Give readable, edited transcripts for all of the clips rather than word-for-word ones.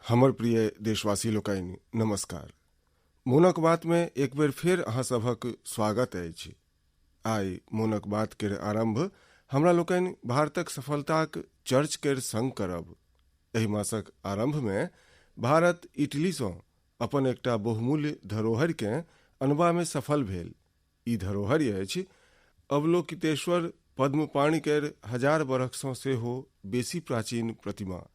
हमर प्रिय देशवासी लोकनि नमस्कार। मोनक बात में एक बेर फेर अहाँ सभक स्वागत अछि। आइ मोनक बात केर आरंभ हमरा लोकनि भारतक सफलताक चर्च केर संग करब। एहि मासक आरंभ में भारत इटली सँ अपन एकटा बहुमूल्य धरोहर के अनबा में सफल भेल। ई धरोहर अछि अवलोकितेश्वर पद्मपाणि केर 1000 बरख सँ सेहो बेसी प्राचीन प्रतिमा।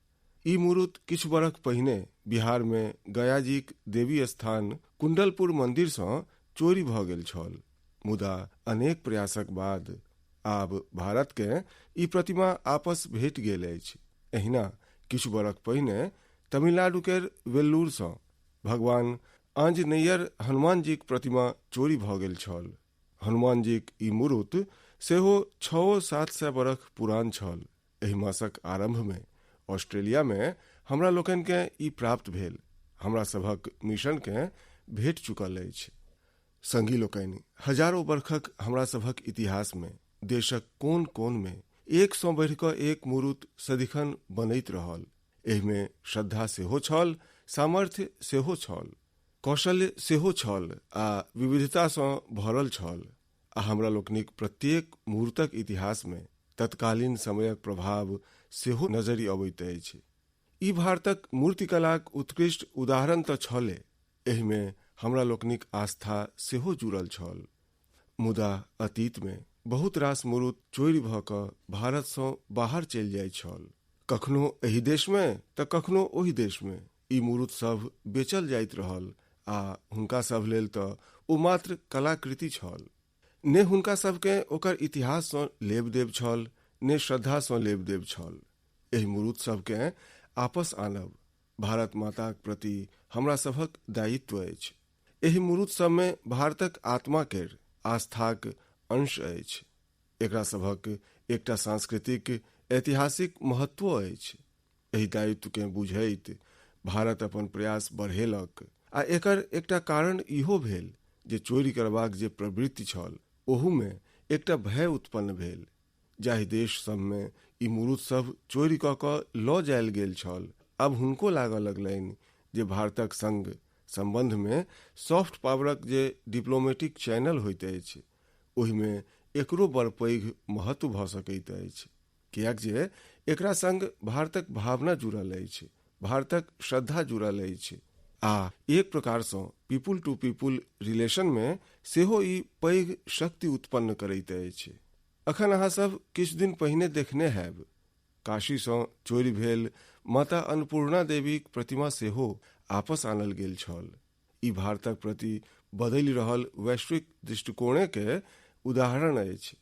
ई मूर्त किछु बरख पहिने बिहार में गयाजीक देवी स्थान कुंडलपुर मंदिर सँ चोरी भ गेल छल, मुदा अनेक प्रयासक बाद आब भारत के ई प्रतिमा आपस भेट गेल अछि। एहिना किछु बरख पहिने तमिलनाडु केर वेल्लूर सँ भगवान आंजनेयर हनुमान जीक प्रतिमा चोरी भ गेल छल। हनुमान जीक ई मूर्त सेहो 600-700 बरख पुरान छल। एहि मासक आरंभ में ऑस्ट्रेलिया में हमरा लोकन के ई प्राप्त भेल। हमरा सभक मिशन के भेट चुकल अछि। संगी लोकनि, हजारों बरखक हमरा सभक इतिहास में देशक कोन कोन में एक सँ बढ़ि कऽ एक मूर्त सदिखन बनैत रहल। एहि में श्रद्धा सेहो छल, सामर्थ्य सेहो छल, कौशल्य सेहो छल आ विविधता सँ भरल छल। आ हमरा लोकनिक प्रत्येक मूर्तक इतिहास में तत्कालीन समयक प्रभाव सेहो नजरि अबैत अछि। ई भारतक मूर्तिकलाक उत्कृष्ट उदाहरण तऽ छले, एहि में हमरा लोकनिक आस्था सेहो जुड़ल छल। मुदा अतीत में बहुत रास मूर्त चोरी भ कऽ भारत सँ बाहर चलि जाइत छल। कखनो एहि देश में तऽ कखनो ओहि देश में ई मूर्त सब बेचल जाइत रहल आ हुनका सब लेल तऽ ओ मात्र कलाकृति छल। ने हुनका सबके ओकर इतिहास सँ लेब देब छल, ने श्रद्धा सँ लेब देब छल। एहि मूर्त सबके आपस आनब भारत माताक प्रति हमरा सभक दायित्व अछि। एहि मूर्त सब में भारतक आत्मा केर आस्थाक अंश अछि। एकरा सभक एकटा सांस्कृतिक ऐतिहासिक महत्व अछि। एहि दायित्व के बुझैत भारत अपन प्रयास बढ़ेलक आ एकर एकटा कारण इहो भेल जे चोरी करबाक जे प्रवृत्ति छल ओहू में एकटा भय उत्पन्न भेल। जाहि देश सब में ई मूर्त सब चोरी कऽ कऽ लऽ जायल गेल छल, अब हुनको लागऽ लगलनि जे भारतक संग संबंध में सॉफ्ट पावरक जे डिप्लोमेटिक चैनल होइत अछि ओहि में एकरो बड़ पैघ महत्व भऽ सकैत अछि, कियाक जे एकरा संग भारतक भावना जुड़ल अछि, भारतक श्रद्धा जुड़ल अछि आ एक प्रकार सँ पीपुल टू पीपुल रिलेशन में सेहो ई पैघ शक्ति उत्पन्न करैत अछि। अखन अहाँ सब किछु दिन पहिने देखने हैब, काशी सँ चोरी भेल माता अन्नपूर्णा देवीक प्रतिमा सेहो आपस आनल गेल छल। ई भारतक प्रति बदलि रहल वैश्विक दृष्टिकोणे के उदाहरण अछि।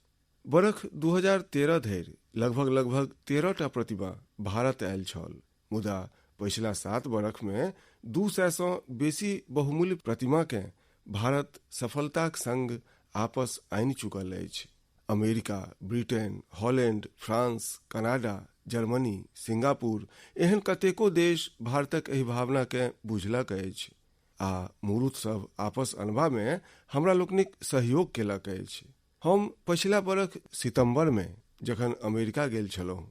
बरख 2013 धरि लगभग 13टा प्रतिमा भारत आयल छल, मुदा पिछला 7 बरख में 200 सँ बेसी बहुमूल्य प्रतिमा के भारत सफलताक संग आपस आनि चुकल अछि। America, Britain, Holland, France, Canada, Germany, Singapore एहन कतेको देश भारतक एहि भावना के बुझलक अछि आ मूर्त सब आपस अनबा में हमरा लोकनिक सहयोग केलक अछि। हम पिछला बरख सितंबर में जखन अमेरिका गेल छलहुँ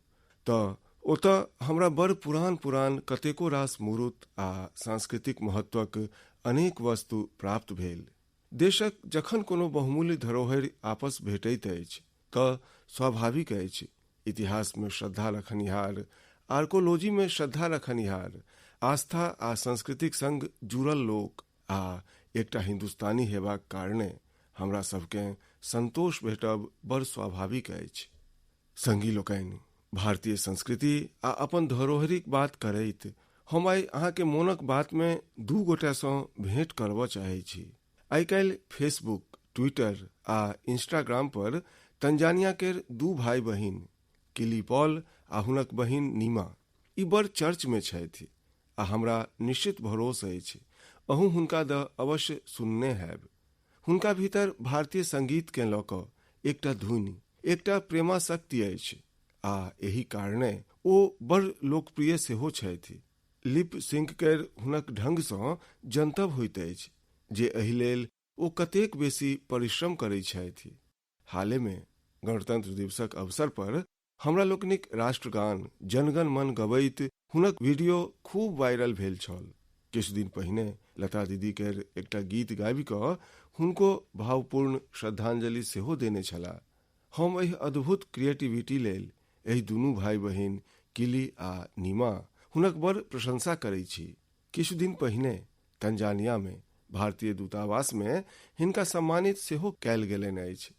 तऽ ओतऽ हमरा बड़ पुरान कतेको रास मूर्त आ सांस्कृतिक महत्वक अनेक वस्तु प्राप्त भेल। देशक जखन कोनो बहुमूल्य धरोहर आपस भेटैत अछि तऽ स्वाभाविक अछि इतिहास में श्रद्धा रखनिहार, आर्कोलॉजी में श्रद्धा रखनिहार, आस्था आ संस्कृतिक संग जुड़ल लोक आ एकटा हिंदुस्तानी हेबाक कारणे हमरा सबके संतोष भेटब बड़ स्वाभाविक अछि। संगी लोकनि, भारतीय संस्कृति आ अपन धरोहरिक बात करैत हम आइ अहाँ के मोनक बात में दू गोटा सँ भेंट करबऽ चाहै छी। आइ काल्हि फेसबुक, ट्विटर आ इंस्टाग्राम पर तंजानिया केर 2 भाई बहिन किली पॉल आ हुनक बहिन नीमा ई बड़ चर्च में छथि आ हमरा निश्चित भरोसा अछि अहूँ हुनका द अवश्य सुनने हैब। हुनका भीतर भारतीय संगीत के लऽ कऽ एकटा धुनि, एकटा प्रेमासक्ति अछि आ एही कारणे ओ बड़ लोकप्रिय सेहो छथि। लिप सिंक केर हुनक ढंग सँ जनतब होइत अछि जे एहि लेल ओ कतेक बेसी परिश्रम करैत छथि। हाले में गणतंत्र दिवसक अवसर पर हमरा लोकनिक राष्ट्रगान जनगण मन गबैत हुनक वीडियो खूब वायरल भेल छल। किछु दिन पहिने लता दीदी के एकटा गीत गाबि कऽ हुनको भावपूर्ण श्रद्धांजलि सेहो देने छलाह। हम एहि अद्भुत क्रिएटिविटी लेल एहि दुनू भाई बहिन किली आ नीमा हुनक बड़ प्रशंसा करैत छी। किछु दिन पहिने तंजानिया में भारतीय दूतावास में हिनका सम्मानित सेहो कयल गेलनि अछि।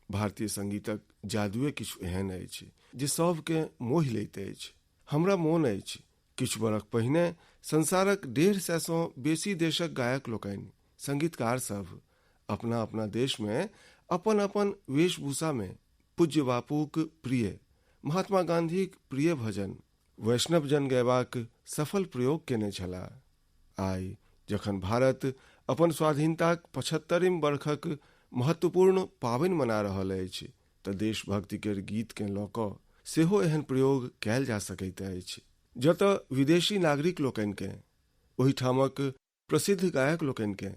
भारतीय संगीतक जादुए किछु एहन अछि जे सबके मोहि लैत अछि। हमरा मोन अछि किछु बरख पहिने संसारक 150 सँ बेसी देशक गायक लोकनि, संगीतकार सब अपना अपना देश में अपन अपन वेशभूषा में पूज्य बापूक प्रिय, महात्मा गांधीक प्रिय भजन वैष्णव जन गयबाक सफल प्रयोग केने छलाह। आइ जखन भारत अपन स्वाधीनताक 75वीं बरखक महत्वपूर्ण पावनि मना रहल अछि तऽ देशभक्ति के गीत के लऽ कऽ सेहो एहन प्रयोग कयल जा सकैत अछि जतऽ विदेशी नागरिक लोकनि के ओहिठामक प्रसिद्ध गायक लोकनि के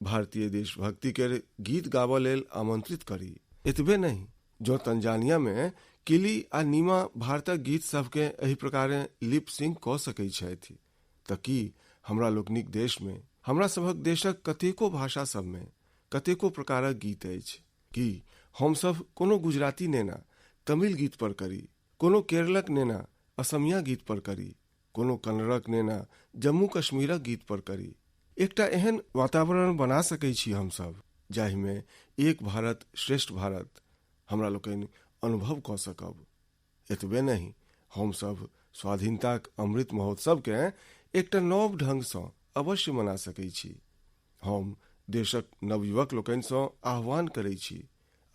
भारतीय देशभक्ति के गीत गाबऽ लेल आमंत्रित करी। एतबे नहीं, जो तंजानिया में किली आ नीमा भारतक गीत सबके एहि प्रकारे लिप सिंक कऽ सकैत छथि तऽ की हमरा लोकनिक देश में, हमरा सभक देशक कतेको भाषा सब में कतेको प्रकारक गीत अछि। कि हम सब कोनो गुजराती नेना तमिल गीत पर करी, कोनो केरलक नेना असमिया गीत पर करी, कोनो कन्नड़क नेना जम्मू कश्मीरक गीत पर करी। एकटा एहन वातावरण बना सकै छी हम सब जाहि में एक भारत श्रेष्ठ भारत हमरा लोकनि अनुभव कऽ सकब। एतबे नहीं, हम सब स्वाधीनताक अमृत महोत्सव के एकटा नव ढंग सँ अवश्य मना सकै छी। हम देशक नवयुवक लोकनि सँ आह्वान करै छी,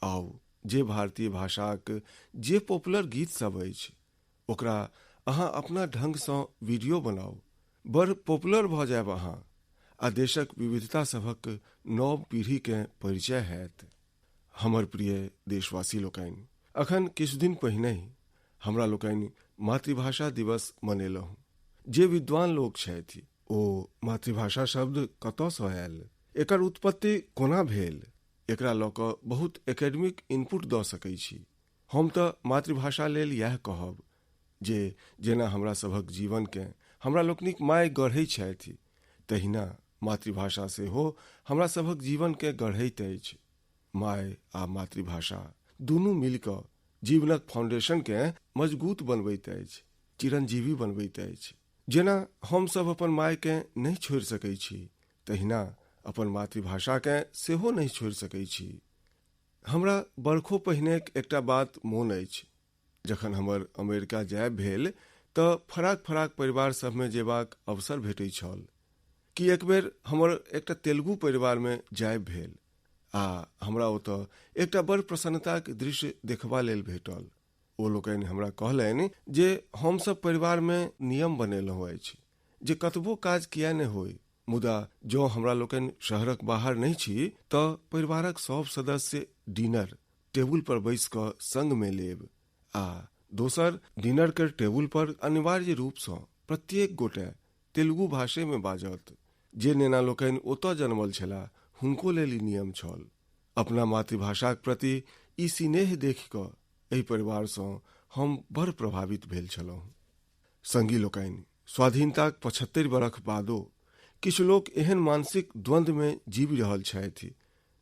आउ जे भारतीय भाषाक जे पॉपुलर गीत सब अछि ओकरा अहाँ अपना ढंग सँ वीडियो बनाउ, बड़ पॉपुलर भऽ जायब अहाँ आ देशक विविधता सभक नव पीढ़ी के परिचय हैत। हमर प्रिय देशवासी लोकनि, अखन किछु दिन पहिने ही हमरा लोकनि मातृभाषा दिवस मनेलहुँ। जे विद्वान लोक छथि ओ मातृभाषा शब्द कतऽ सँ आयल, एकर उत्पत्ति कोना भेल, एकरा लऽ कऽ बहुत एकेडमिक इनपुट दऽ सकै छी। हम तऽ मातृभाषा लेल इएह कहब जे जेना हमरा सभक जीवन के हमरा लोकनिक माय गढ़ै छथि, तहिना मातृभाषा सेहो हमरा सभक जीवन के गढ़ैत अछि। माय आ मातृभाषा दुनू मिलकऽ जीवनक फाउंडेशन के मजबूत बनबैत अछि, चिरंजीवी बनबैत अछि। जेना हम सब अपन माय के नहीं छोड़ि सकै छी, तहिना अपन मातृभाषा के सेहो नहीं छोड़ि सकै छी। हमरा बरखो पहिने एकटा बात मोन अछि। जखन हमर अमेरिका जायब भेल तऽ फराक फराक परिवार सब में जेबाक अवसर भेटै छल। कि एक बेर हमर एकटा तेलुगु परिवार में जायब भेल आ हमरा ओतऽ एकटा बड़ प्रसन्नताक दृश्य देखबा लेल भेटल। ओ लोकनि हमरा कहलनि जे हम सब परिवार में नियम बनेलहुँ अछि जे कतबो काज किया नहि होय, मुदा जो हमरा लोकनि शहरक बाहर नहीं छी तऽ परिवारक सब सदस्य डिनर टेबुल पर बैस कऽ संग में लेब आ दोसर डिनर के टेबुल पर अनिवार्य रूप सँ प्रत्येक गोटे तेलुगु भाषे में बाजत। जे नेना लोकनि ओतऽ जन्मल छलाह हुनको लेल ई नियम छल। अपना मातृभाषाक प्रति ई स्नेह देखि कऽ एहि परिवार सँ हम बड़ प्रभावित भेल छलहुँ। संगी लोकनि, स्वाधीनताक 75 बरख बादो किछु लोक एहन मानसिक द्वंद्व में जीवि रहल छथि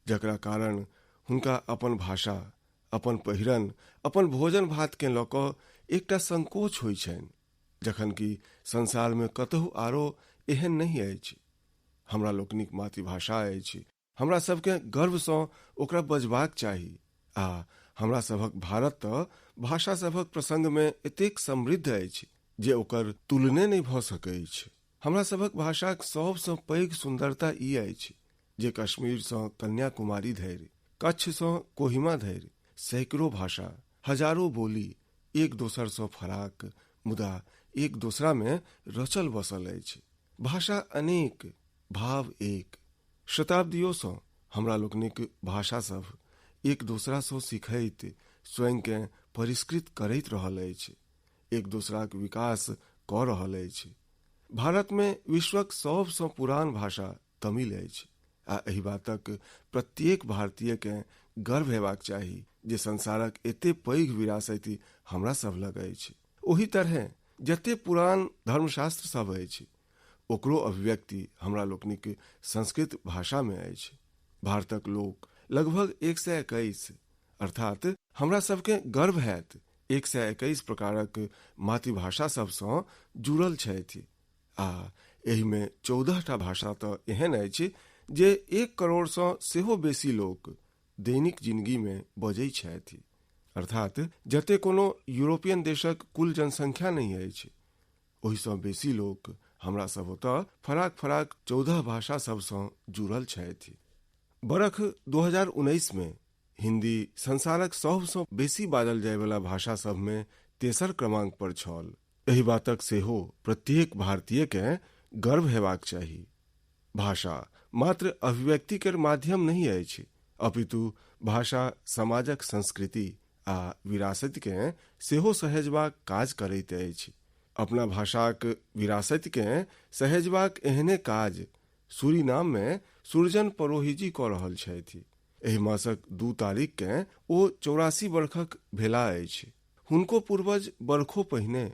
जकरा कारण हुनका अपन भाषा, अपन पहिरन, अपन भोजन भात के लऽ कऽ एकटा संकोच होइ छनि, जखन कि संसार में कतहु आरो एहन नहीं अछि। हमरा लोकनिक मातृभाषा अछि, हमरा सबके गर्व सँ ओकरा बजबाक चाही आ हमरा सभक भारत तऽ भाषा सभक प्रसंग में एतेक समृद्ध अछि जे ओकर तुलने नहीं भऽ सकै अछि। हमरा सभक भाषाक सबसँ पैघ सुंदरता ई अछि जे कश्मीर सँ कन्याकुमारी धरि, कच्छ सँ कोहिमा धरि सैकड़ों भाषा, हजारों बोली एक दोसर सँ फराक मुदा एक दोसरा में रचल बसल अछि। भाषा अनेक, भाव एक। शताब्दियों सँ हमरा लोकनिक भाषा सब एक दोसरा सँ सिखैत स्वयं के परिष्कृत करैत रहल अछि, एक दोसराक विकास कऽ रहल अछि। भारत में विश्वक सबसँ पुरान भाषा तमिल अछि आ एहि बातक प्रत्येक भारतीय के गर्व हेबाक चाही जे संसारक एते पैघ विरासति हमरा सब लग अछि। ओही तरह जते पुरान धर्मशास्त्र सब अछि ओकरो अभिव्यक्ति हमरा लोकनिक संस्कृत भाषा में अछि। भारतक लोक लगभग 121 अर्थात हमरा सबके गर्व हैत 121 प्रकारक मातृभाषा सबसँ जुड़ल छथि आ एहि में 14टा भाषा तऽ एहन अछि जे 1 करोड़ सँ सेहो बेसी लोक दैनिक जिंदगी में बजै छथि। अर्थात जते कोनो यूरोपियन देशक कुल जनसंख्या नहीं अछि ओहिसँ बेसी लोक हमरा सब ओतऽ फराक फराक 14 भाषा सबसँ जुड़ल छथि। बरख 2019 में हिंदी संसारक सबसँ बेसी बाजल जाय वाला भाषा सब में तेसर क्रमांक पर छल। एहि बातक सेहो प्रत्येक भारतीय के गर्व हेबाक चाही। भाषा मात्र अभिव्यक्ति के माध्यम नहीं अछि अपितु भाषा समाजक संस्कृति आ विरासत के सेहो सहेजबाक काज करैत अछि। अपना भाषाक विरासत के सहेजबाक एहने काज सूरीनाम में सुरजन परोहिजी कऽ रहल छथि। एहि मासक 2 तारीख के ओ 84 वर्षक भेला अछि। हुनको पूर्वज बरखो पहिने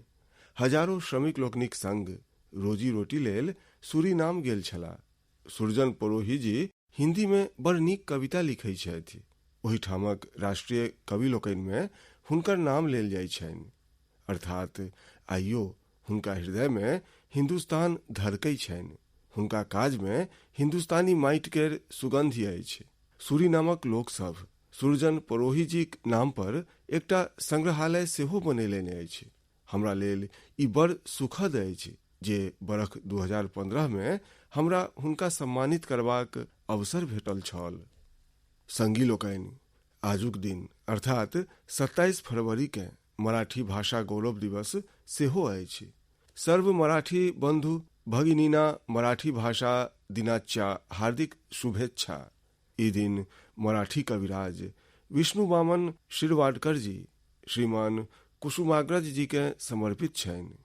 हजारों श्रमिक लोकनिक संग रोजी रोटी लेल सूरीनाम गेल छलाह। सुरजन परोहिजी हिंदी में बड़ नीक कविता लिखै छथि। ओहिठामक राष्ट्रीय कवि लोकनि में हुनकर नाम लेल जाइ छनि। अर्थात आइयो हुनका हृदय में हिंदुस्तान धड़कै छनि। हुनका काज में हिंदुस्तानी माटि केर सुगंधि अछि। सूरीनामक लोक सब सुरजन परोहिजीक नाम पर एकटा संग्रहालय सेहो बनेलनि अछि। हमरा लेल ई बड़ सुखद अछि जे बरख 2015 में हमरा हुनका सम्मानित करबाक अवसर भेटल छल। संगी लोकनि, आजुक दिन अर्थात 27 फरवरी के मराठी भाषा गौरव दिवस सेहो अछि। सर्व मराठी बंधु भगिनीना मराठी भाषा दिनाच्या हार्दिक शुभेच्छा। ई दिन मराठी कविराज विष्णु वामन शिरवाडकर जी श्रीमान कुसुमाग्रज जी के समर्पित छनि।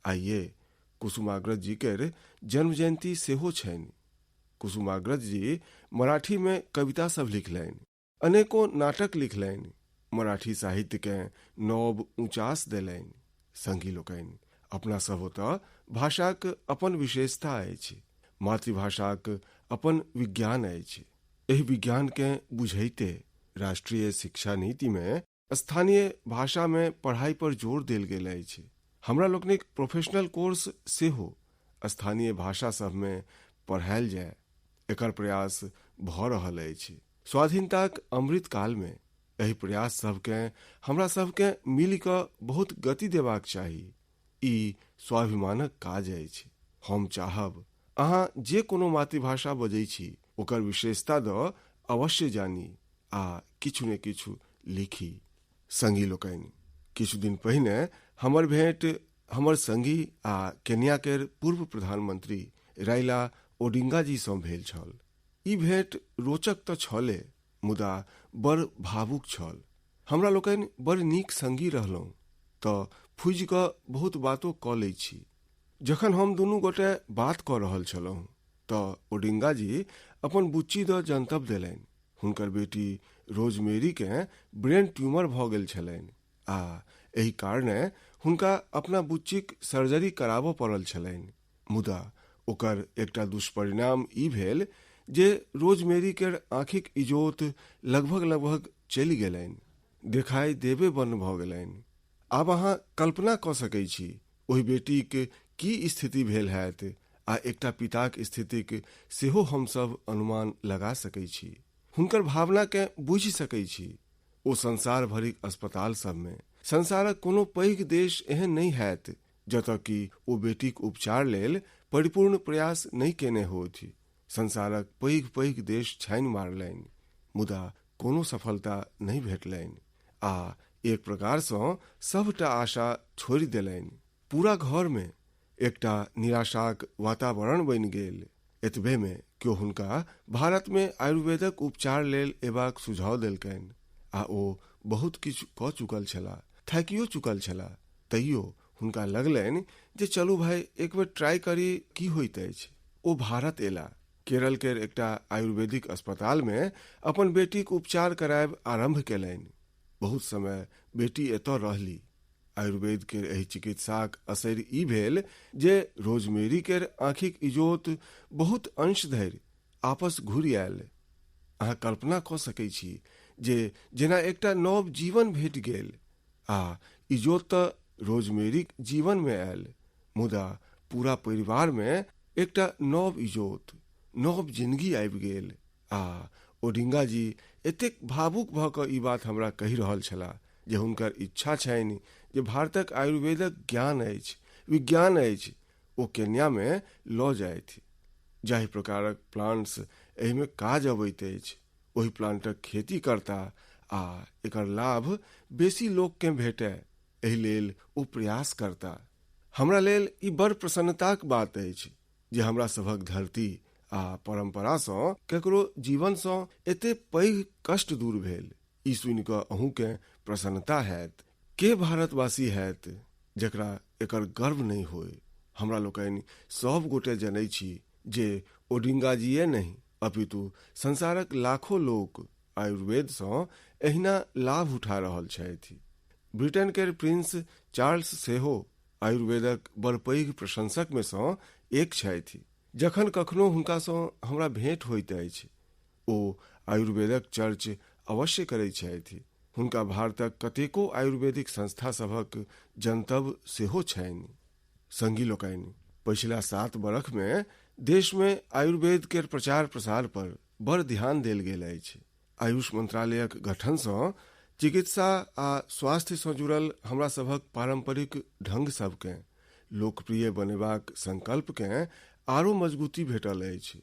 आइए कुसुमाग्रज जी के जन्म जयंती सेहो छनि। कुसुमाग्रज जी मराठी में कविता सब लिखलनि, अनेको नाटक लिखलनि, मराठी साहित्य के नव ऊंचास देलनि। संगी लोकनि, अपना सब ओतऽ भाषाक अपन विशेषता अछि, मातृभाषाक अपन विज्ञान अछि। एहि विज्ञान के बुझैते राष्ट्रीय शिक्षा नीति में स्थानीय भाषा में पढ़ाई पर जोर देल गेल अछि। हमरा लोकनिक प्रोफेशनल कोर्स सेहो स्थानीय भाषा सब में पढ़ायल जाय एकर प्रयास भऽ रहल अछि। स्वाधीनताक अमृत काल में एहि प्रयास सबके हमरा सबके मिल कऽ बहुत गति देबाक चाही। ई स्वाभिमानक काज अछि। हम चाहब अहाँ जे कोनो मातृभाषा बजै छी ओकर विशेषता दऽ अवश्य जानी आ किछु ने किछु लिखी। संगी लोकनि, किछु दिन पहिने हमर भेंट हमर संगी आ केन्या केर पूर्व प्रधानमंत्री राइला ओडिंगा जी सँ भेल छल। ई भेंट रोचक तऽ छले मुदा बड़ भावुक छल। हमरा लोकनि बड़ नीक संगी रहलहुँ तऽ फुजि कऽ बहुत बातो कऽ लै छी। जखन हम दुनू गोटे बात कऽ रहल छलहुँ तऽ ओडिंगा जी अपन बुच्ची दऽ जनतब देलनि। हुनकर बेटी रोजमेरी के ब्रेन ट्यूमर भऽ गेल छलनि आ एहि कारणे हुनका अपना बुच्चीक सर्जरी कराबऽ पड़ल छलनि। मुदा ओकर एकटा दुष्परिणाम ई भेल जे रोजमेरी केर आँखिक इजोत लगभग चलि गेलनि, देखाई देबे बंद भऽ गेलनि। आब अहाँ कल्पना कऽ सकै छी ओहि बेटीक की स्थिति भेल हैत आ एकटा पिताक स्थितिक सेहो हमसभ अनुमान लगा सकै छी। हुनकर भावना के बुझि सकै छी। ओ संसार भरिक अस्पताल सब में संसारक कोनो पैघ देश एहन नहीं हैत जतऽ कि ओ बेटीक उपचार लेल परिपूर्ण प्रयास नहीं केने होथि। संसारक पैघ देश छानि मारलनि मुदा कोनो सफलता नहीं भेटलनि आ एक प्रकार सँ सबटा आशा छोड़ि देलनि। पूरा घर में एकटा निराशाक वातावरण बनि गेल। एतबे में क्यों हुनका भारत में आयुर्वेदक उपचार लेल एबाक सुझाव देलकनि आ ओ बहुत किछु कऽ चुकल छलाह, थाकियो चुकल छलाह। तैयो हुनका लगलनि जे चलू भाई एक बेर ट्राई करी की होइत अछि। ओ भारत एला, केरल केर एकटा आयुर्वेदिक अस्पताल में अपन बेटीक उपचार करायब आरंभ केलनि। बहुत समय बेटी एतऽ रहली। आयुर्वेद के एहि चिकित्साक असर ई भेल जे रोजमेरी केर आँखिक इजोत बहुत अंश धरि आपस घुरि आयल। अहाँ कल्पना कऽ सकैत छी जे जेना एकटा नव जीवन भेट गेल, आ इजोत तऽ रोजमेरीक जीवन में आयल, मुदा पूरा परिवार में एकटा नव इजोत, नव जिंदगी आबि गेल। आ ओडिंगा जी एतेक भावुक भऽ कऽ ई बात हमरा कहि रहल छलाह जे हुनकर इच्छा छनि जे भारतक आयुर्वेदक ज्ञान अछि, विज्ञान अछि, ओ केन्या में लऽ जायथि। जाहि प्रकारक प्लांट्स एहि में काज अबैत अछि, ओहि प्लांटक खेती करता आ एकर लाभ बेसी लोक के भेटय, एहि लेल ओ प्रयास करता। हमरा लेल ई बड़ प्रसन्नताक बात अछि जे हमरा सभक धरती आ परंपरा सँ केकरो जीवन सँ एते पैघ कष्ट दूर भेल। ई सुनि कऽ अहूँ के प्रसन्नता हैत। के भारतवासी हैत जकरा एकर गर्व नहीं होय। हमरा लोकनि सब गोटे जनै छी जे ओडिंगा जीए नहीं अपितु संसारक लाखों लोक आयुर्वेद सँ एहिना लाभ उठा रहल छथि। ब्रिटेन केर प्रिंस चार्ल्स सेहो आयुर्वेदक बड़ पैघ प्रशंसक में सँ एक छथि। जखन कखनो हुनका सँ हमरा भेंट होइत अछि, ओ आयुर्वेदक चर्च अवश्य करैत छथि। हुनका भारतक कतेको आयुर्वेदिक संस्था सभक जनतब सेहो छनि। संगी लोकनि, पछिला 7 बरख में देश में आयुर्वेद केर प्रचार प्रसार पर बड़ ध्यान देल गेल अछि। आयुष मंत्रालयक गठन सँ चिकित्सा आ स्वास्थ्य सँ जुड़ल हमरा सभक पारंपरिक ढंग सबके लोकप्रिय बनेबाक संकल्प के आरो मजबूती भेटल अछि।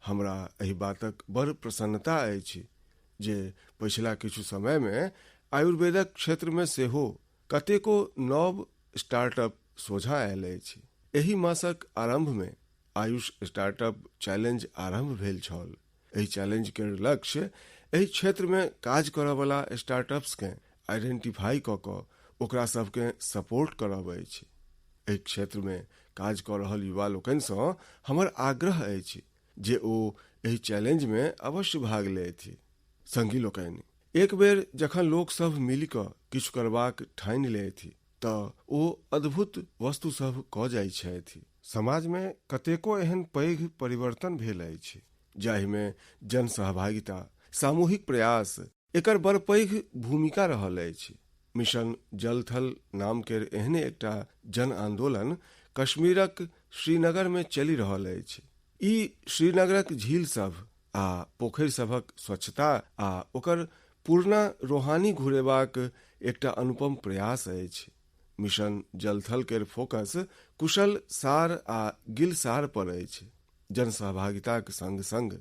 हमरा एहि बातक बड़ प्रसन्नता अछि जे पछिला किछु समय में आयुर्वेदक क्षेत्र में सेहो कतेको नव स्टार्टअप सोझा आयल अछि। एहि मासक आरंभ में आयुष स्टार्टअप चैलेंज आरंभ भेल छल। एहि चैलेंज के लक्ष्य एहि क्षेत्र में काज करय वाला स्टार्टअप्स के आइडेंटिफाई कऽ कऽ ओकरा सबके सपोर्ट करब अछि। एहि क्षेत्र में काज कऽ रहल युवा लोकनि सँ हमर आग्रह अछि जे ओ एहि चैलेंज में अवश्य भाग लेथि। संगी लोकनि, एक बेर जखन लोक सब मिलि कऽ किछु करबाक ठानि लेथि तऽ ओ अद्भुत वस्तु सब कऽ जाइ छथि। समाज में कतेको एहन पैघ परिवर्तन भेल अछि जाहि में जन सहभागिता, सामूहिक प्रयास एकर बड़ पैघ भूमिका रहल अछि। मिशन जल थल नाम केर एहने एकटा जन आंदोलन कश्मीरक श्रीनगर में चलि रहल अछि। ई श्रीनगरक झील सब आ पोखरि सभक स्वच्छता आ ओकर पूर्णा रोहानी घुरेबाक एकटा अनुपम प्रयास अछि। मिशन जल थल केर फोकस कुशल सार आ गिल सार पर अछि। जन सहभागिताक संग संग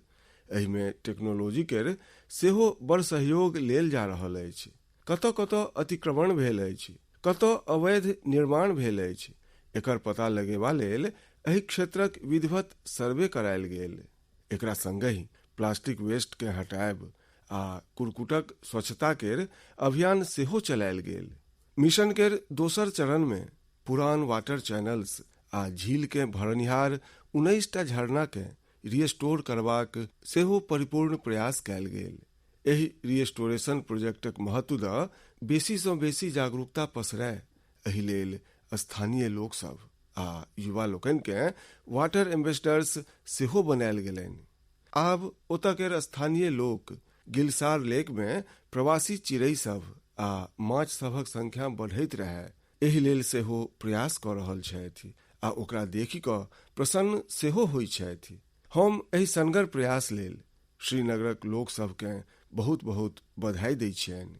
एहि में टेक्नोलॉजी केर सेहो बड़ सहयोग लेल जा रहल अछि। कतऽ अतिक्रमण भेल अछि, कतऽ अवैध निर्माण भेल अछि, एकर पता लगेबा लेल एहि क्षेत्रक विधिवत सर्वे करायल गेल। एकरा संगहि प्लास्टिक वेस्ट के हटायब आ कुरकुटक स्वच्छता केर अभियान सेहो चलायल गेल। मिशन केर दोसर चरण में पुरान वाटर चैनल्स आ झील के भरनिहार 19टा झरना के रिस्टोर करबाक सेहो परिपूर्ण प्रयास कयल गेल। एहि रिस्टोरेशन प्रोजेक्टक महत्व द बेसी सँ बेसी जागरूकता पसरय, एहि लेल स्थानीय लोक सब आ युवा लोकनि के वाटर एम्बेसडर्स सेहो बनायल गेलनि। आब ओतऽ केर स्थानीय लोक गिलसार लेक में प्रवासी चिड़ै सब आ माछ सभक संख्या बढ़ैत रहै, एहि लेल सेहो प्रयास कऽ रहल छथि आ ओकरा देखि कऽ प्रसन्न सेहो होइ छथि। हम एहि सनगर प्रयास लेल श्रीनगरक लोक सबके बहुत बहुत बधाई दै छियनि।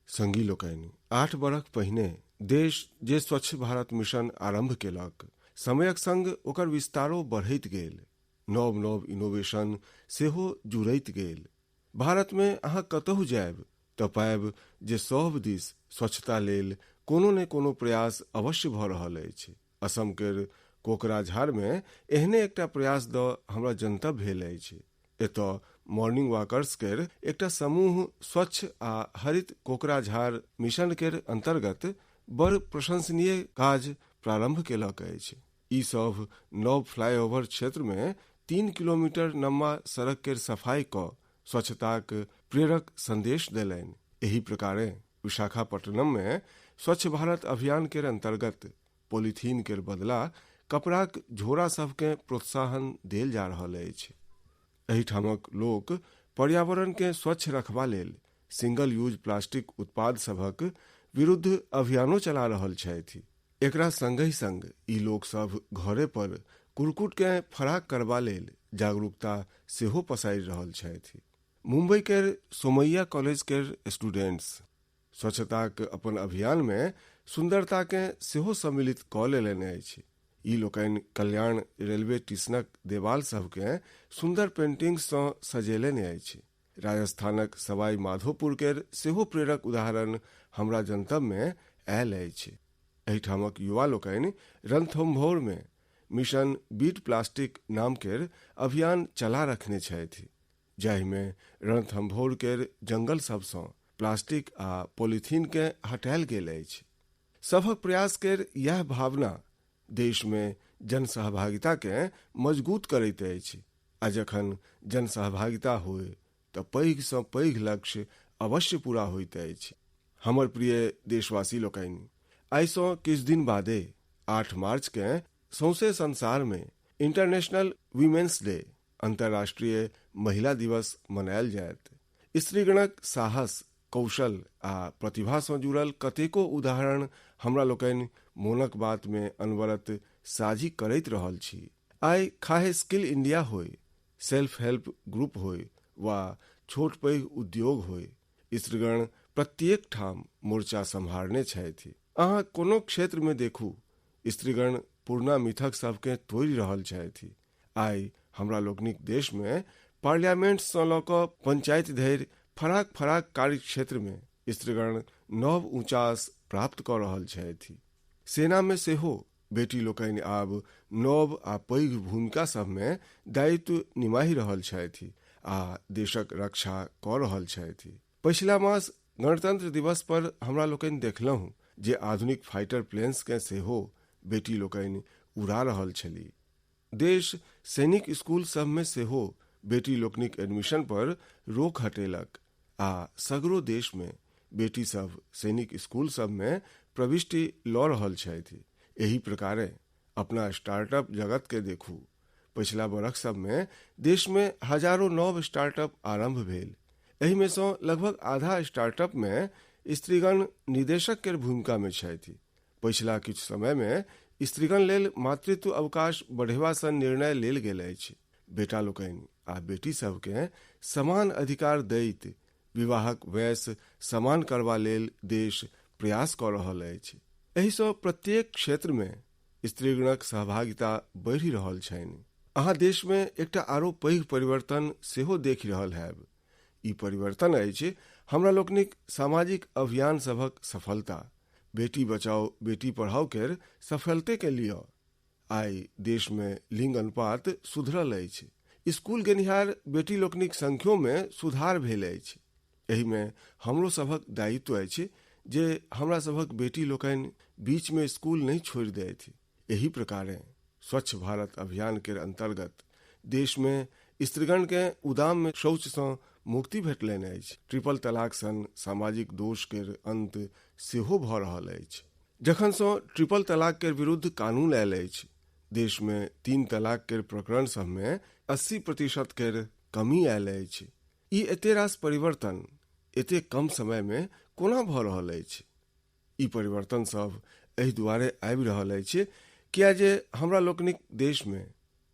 संगी लोकनि, 8 बरख पहिने देश जे स्वच्छ भारत मिशन आरंभ केलक, समयक संग ओकर विस्तारो बढ़ैत गेल, नव नव इनोवेशन सेहो जुड़ैत गेल। भारत में अहाँ कतहु जायब तऽ पायब जे सब दिस स्वच्छता लेल कोनो ने कोनो प्रयास अवश्य भऽ रहल अछि। असम केर कोकराझार में एहने एकटा प्रयास द हमरा जनतब भेल अछि। एतऽ मॉर्निंग वॉकर्स केर एकटा समूह स्वच्छ आ हरित कोकराझार मिशन केर अंतर्गत बड़ प्रशंसनीय काज प्रारंभ केलक अछि। ई सब नव फ्लाईओवर क्षेत्र में 3 किलोमीटर लम्बा सड़क केर सफाई कऽ स्वच्छताक प्रेरक संदेश देलनि। एही प्रकारे विशाखापट्टनम में स्वच्छ भारत अभियान के अंतर्गत पॉलीथीन के बदला कपड़ाक झोरा सबके प्रोत्साहन देल जा रहल अछि। एहिठामक लोक पर्यावरण के स्वच्छ रखबा लेल सिंगल यूज प्लास्टिक उत्पाद सभक विरुद्ध अभियानो चला रहल छथि। एकरा संगहि संग ई लोक सब घरे पर कुरकुट के फराक करबा लेल जागरूकता सेहो पसारि रहल छथि। मुंबई के सोमैया कॉलेज के स्टूडेंट्स स्वच्छता के अपन अभियान में सुंदरता के सेहो सम्मिलित कऽ लेलनि अछि। ई लोकनि कल्याण रेलवे स्टेशनक देवाल सबके सुंदर पेंटिंग सँ सजेलनि अछि। राजस्थानक सवाई माधोपुर के सेहो प्रेरक उदाहरण हमरा जनतब में आयल अछि। एहिठामक युवा लोकनि रणथंभौर में मिशन बीट प्लास्टिक नाम के अभियान चला रखने छथि, जाहि में रणथंभौर के जंगल सब सँ प्लास्टिक आ पॉलीथीन के हटायल गेल अछि। सभक प्रयास के यह भावना देश में जन सहभागिता के मजबूत करैत अछि। आ जखन जन सहभागिता होय तऽ पैघ सँ पैघ लक्ष्य अवश्य पूरा होइत अछि। हमर प्रिय देशवासी लोकनि, आइ सँ किछु दिन बादे 8 मार्च के सौंसे संसार में इंटरनेशनल वीमेंस डे अंतर्राष्ट्रीय महिला दिवस मनायल जायत। स्त्रीगणक साहस, कौशल आ प्रतिभा सँ जुड़ल कतेको उदाहरण हमरा लोकनि मोनक बात में अनवरत साझी करैत रहल छी। आइ खाहे स्किल इंडिया होय, सेल्फ हेल्प ग्रुप होय वा छोट पैघ उद्योग होय, स्त्रीगण प्रत्येक ठाम मोर्चा संभारने छथि। अहाँ कोनो क्षेत्र में देखू, स्त्रीगण पूर्णा मिथक सबके तोड़ि रहल छथि। आइ हमरा लोकनिक देश में पार्लियामेंट सँ लऽ कऽ पंचायत धरि फराक फराक कार्य क्षेत्र में स्त्रीगण नव ऊंचास प्राप्त कऽ रहल छथि। सेना में सेहो बेटी लोकनि आब नव आ पैघ भूमिका सब में दायित्व निमाहि रहल छथि आ देशक रक्षा कऽ रहल छथि। पिछला मास गणतंत्र दिवस पर हमरा लोकनि देखलहुँ जे आधुनिक फाइटर प्लेन्स के सेहो बेटी लोकनि उड़ा रहल छली। देश सैनिक स्कूल सब में सेहो बेटी लोकनिक एडमिशन पर रोक हटेलक आ सगरो देश में बेटी सब सैनिक स्कूल सब में प्रविष्टि लऽ रहल छथि। एही प्रकारे अपना स्टार्टअप जगत के देखू, पिछला बरख सब में देश में हजारों नव स्टार्टअप आरंभ भेल। एही में सँ लगभग आधा स्टार्टअप में स्त्रीगण निदेशक के भूमिका में छथि। पिछला किछु समय में स्त्रीगण लेल मातृत्व अवकाश बढ़ेबा सन निर्णय लेल गेल अछि। बेटा लोकनि आ बेटी सबके समान अधिकार दैत विवाहक वयस समान करबा लेल देश प्रयास कऽ रहल अछि। एहि सँ प्रत्येक क्षेत्र में स्त्रीगणक सहभागिता बढ़ि रहल छनि। अहाँ देश में एकटा आरो पैघ परिवर्तन सेहो देखि रहल हैब। ई परिवर्तन अछि हमरा लोकनिक सामाजिक अभियान सभक सफलता। बेटी बचाओ बेटी पढ़ाओ केर सफलते के लिए आइ देश में लिंग अनुपात सुधरल अछि। स्कूल गेनिहार बेटी लोकनिक संख्यो में सुधार भेल अछि। एही में हमरो सभक दायित्व अछि जे हमरा सभक बेटी लोकनि बीच में स्कूल नहीं छोड़ि दैथि। एही प्रकारे स्वच्छ भारत अभियान के अंतर्गत देश में स्त्रीगण के उदाम में शौच सँ मुक्ति भेटलनि अछि। ट्रिपल तलाक सन सामाजिक दोष के अंत सेहो भऽ रहल अछि। जखन सँ ट्रिपल तलाक के विरुद्ध कानून आयल अछि, देश में 3 तलाक के प्रकरण सब में 80% के कमी आयल अछि। ई एते रास परिवर्तन एते कम समय में कोना भऽ रहल अछि? ई परिवर्तन सब एहि दुआरे आबि रहल अछि किया जे हमरा लोकनिक देश में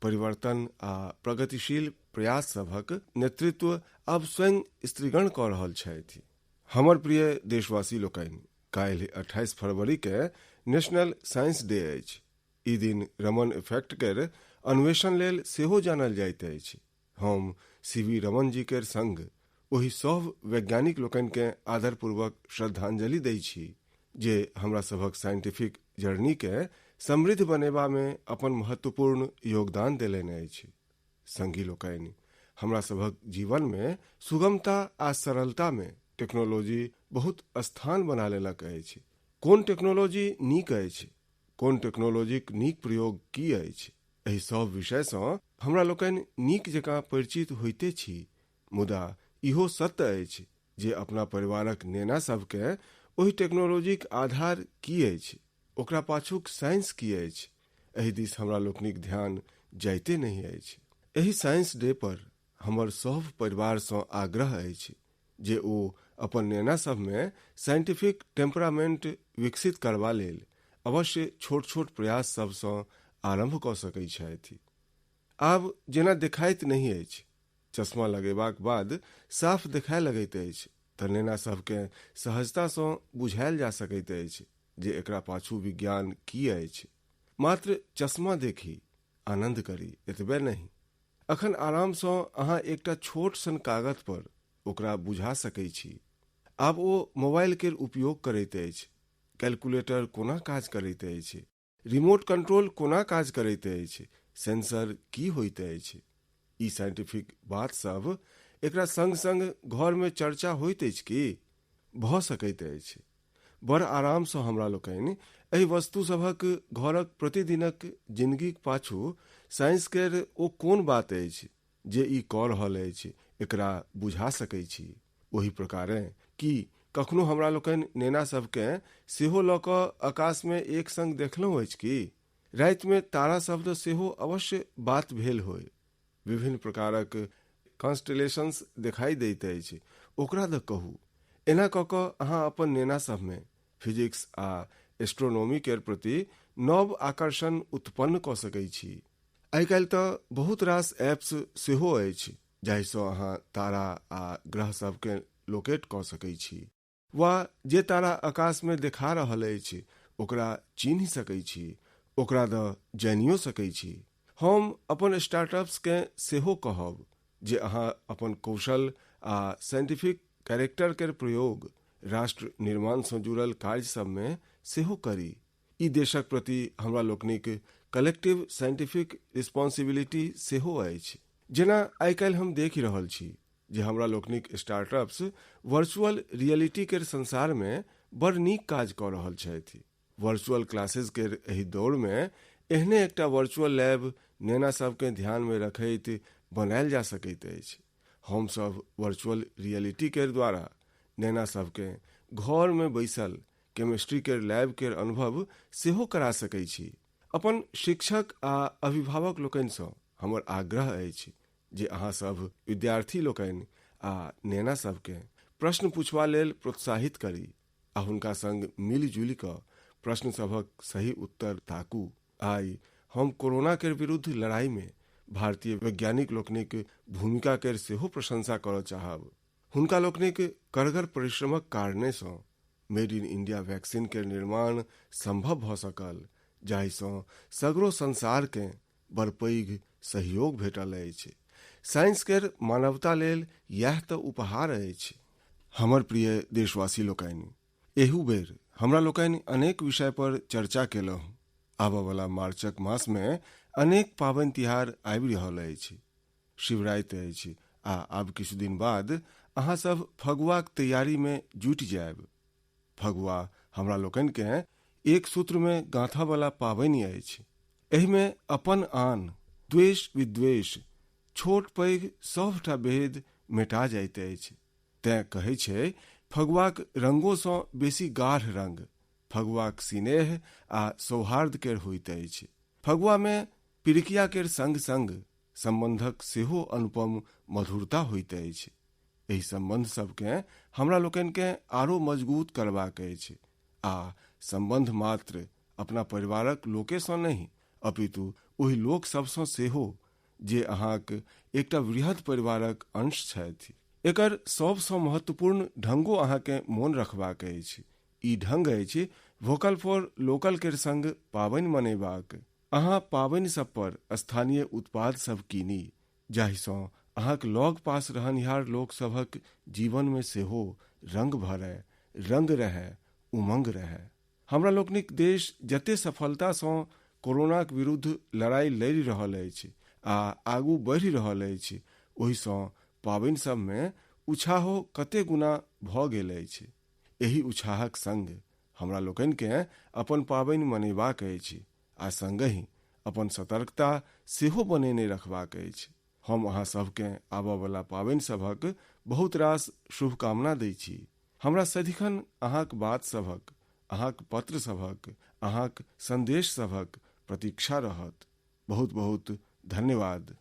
परिवर्तन आ प्रगतिशील प्रयास सभक नेतृत्व अब स्वयं स्त्रीगण कऽ रहल छथि। हमर प्रिय देशवासी लोकनि, काल्हि 28 फरवरी के नेशनल साइंस डे अछि। ई दिन रमन इफेक्ट के अन्वेषण लेल सेहो जानल जाइत अछि। हम सीवी रमन जी के संग ओहि सभ वैज्ञानिक लोकनि के आदरपूर्वक श्रद्धांजलि दै छी जे हमरा सभक साइंटिफिक जर्नी के समृद्ध बनेबा में अपन महत्वपूर्ण योगदान देलनि अछि। संगी लोकनि, हमरा सभक जीवन में सुगमता आ सरलता में टेक्नोलॉजी बहुत स्थान बना लेलक अछि। कोन टेक्नोलॉजी नीक अछि, कोन टेक्नोलॉजीक नीक प्रयोग की अछि, एहि सब विषय सँ हमरा लोकनि नीक जकाँ परिचित होइते छी। मुदा इहो सत्य अछि जे अपना परिवारक नेना सबके ओहि टेक्नोलॉजीक आधार की अछि, ओकरा पाछूक साइंस की अछि, एहि दिस हमरा लोकनिक ध्यान जाइते नहीं अछि। एहि साइंस डे पर हमर सभ परिवारसँ आग्रह अछि जे ओ अपन नेना सभमे साइंटिफिक टेम्परामेंट विकसित करबा लेल अवश्य छोट छोट प्रयास सबसँ आरंभ कऽ सकैत छथि। आब जेना देखाइत नहीं अछि, चश्मा लगेबाक बाद साफ देखाय लगैत अछि, तऽ नेना सभकेँ सहजतासँ बुझायल जा सकैत अछि जे एकरा पाछू विज्ञान की अछि। मात्र चश्मा देखी आनंद करी एतबे नहीं, अखन आरामसँ अहाँ एकटा छोट सन कागज पर ओकरा बुझा सकैत छी। आब ओ मोबाइल केर उपयोग करैत अछि, कैलकुलेटर कोना काज करैत अछि, रिमोट कंट्रोल कोना काज करैत अछि, सेंसर की होइत अछि। ई साइंटिफिक बात सब एकरा संग संग घर में चर्चा होइत अछि कि भऽ सकैत अछि। बड़ आरामसँ हमरा लोकनि एहि वस्तु सभक घरक प्रतिदिनक जिंदगीक पाछू साइंस केर ओ कोन बात अछि जे ई कऽ रहल अछि एकरा बुझा सकैत छी। ओही प्रकारे कि कखनो हमरा लोकनि नेना सभकेँ सेहो लऽ कऽ आकाशमे एक संग देखलहुँ अछि कि रातिमे तारा शब्द सेहो अवश्य बात भेल होय। विभिन्न प्रकारक कॉन्स्टेलेशंस देखाई दैत अछि, ओकरा दऽ कहू। एना कऽ कऽ अहाँ अपन नेना सभमे फिजिक्स आ एस्ट्रोनॉमी केर प्रति नव आकर्षण उत्पन्न कऽ सकैत छी। आइ काल्हि तऽ बहुत रास एप्स सेहो अछि जाहिसँ अहाँ तारा आ ग्रह सभकेँ लोकेट कऽ सकैत छी, वा जे तारा आकाशमे देखा रहल अछि ओकरा चिन्ह सकैत छी, ओकरा दऽ जानियो सकैत छी। हम अपन स्टार्टअप्सकेँ सेहो कहब जे अहाँ अपन कौशल आ साइंटिफिक कैरेक्टर केर प्रयोग राष्ट्र निर्माणसँ जुड़ल कार्य सबमे सेहो करी। ई देशक प्रति हमरा लोकनिक कलेक्टिव साइंटिफिक रिस्पॉन्सिबिलिटी सेहो अछि। जेना आइ काल्हि हम देखि रहल छी जे हमरा लोकनिक स्टार्टअप्स वर्चुअल रियलिटी केर संसारमे बड़ नीक काज कऽ रहल छथि। वर्चुअल क्लासेस केर एहि दौड़मे एहने एकटा वर्चुअल लैब नेना सभकेँ ध्यानमे रखैत बनायल जा सकैत अछि। हमसभ वर्चुअल रियलिटी केर द्वारा नेना सभकेँ घरमे बैसल केमिस्ट्री केर लैब केर अनुभव सेहो करा सकैत छी। अपन शिक्षक आ अभिभावक लोकनिसँ हमर आग्रह अछि जे अहाँ सब विद्यार्थी लोकनि आ नेना सभकेँ प्रश्न पूछबा लेल प्रोत्साहित करी आ हुनका संग मिलि जुलि कऽ प्रश्न सभक सही उत्तर ताकू। आइ हम कोरोना केर विरुद्ध लड़ाईमे भारतीय वैज्ञानिक लोकनिक भूमिका केर सेहो प्रशंसा करऽ चाहब। हुनका लोकनिक कड़गर परिश्रमक कारणेसँ मेड इन इंडिया वैक्सीन केर निर्माण संभव भऽ सकल, जाहिसँ सगरो संसारकेँ बड़ पैघ सहयोग भेटल अछि। साइंस केर मानवता लेल यह तऽ उपहार अछि। हमर प्रिय देशवासी लोकनि, एहू बेर हमरा लोकनि अनेक विषय पर चर्चा केलहुँ। आबयवला मार्चक मासमे अनेक पाबनि तिहार आबि रहल अछि। शिवराति अछि आ आब किछु दिन बाद अहाँ सब फगुआक तैयारीमे जुटि जायब। फगुआ हमरा लोकनिकेँ एक सूत्रमे गाँथयवला पाबनि अछि। एहिमे अपन आन, द्वेष विद्वेष, छोट पैघ सभटा भेद मेटा जाइत अछि। तेँ कहै छै फगुआक रंगोसँ बेसी गाढ़ रंग फगुआक सिनेह आ सौहार्द केर होइत अछि। फगुआमे पिरिकिया केर संग संग संबंधक सेहो अनुपम मधुरता होइत अछि। एहि संबंध सबकेँ हमरा लोकनिकेँ आरो मजबूत करबाक अछि आ संबंध मात्र अपना परिवारक लोकेसँ नहीं अपितु ओहि लोक सबसँ सेहो जे अहाँक एकटा वृहद परिवारक अंश छथि। एकर सबसँ महत्वपूर्ण ढंगो अहाँकेँ मोन रखबाक अछि। ई ढंग अछि वोकल फॉर लोकल केर संग पाबनि मनेबाक। अहाँ पाबनि सब पर स्थानीय उत्पाद सब कीनी, जाहिसँ अहाँक लग पास रहनिहार लोक सभक जीवनमे सेहो रंग भरय, रंग रहय, उमंग रहय। हमरा लोकनिक देश जते सफलतासँ कोरोनाक विरुद्ध लड़ाई लड़ि रहल अछि आ आगू बढ़ि रहल अछि, ओहिसँ पाबनि सबमे उत्साहो कते गुना भऽ गेल अछि। एहि उत्साहक संग हमरा लोकनिकेँ अपन पाबनि मनेबाक अछि आ संगहि अपन सतर्कता सेहो बनेने रखबाक अछि। हम अहाँ सबकेँ आबयवला पाबनि सभक बहुत रास शुभकामना दै छी। हमरा सदिखन अहाँक बात सभक, अहाँक पत्र सभक, अहाँक संदेश सभक प्रतीक्षा रहत। बहुत बहुत धन्यवाद।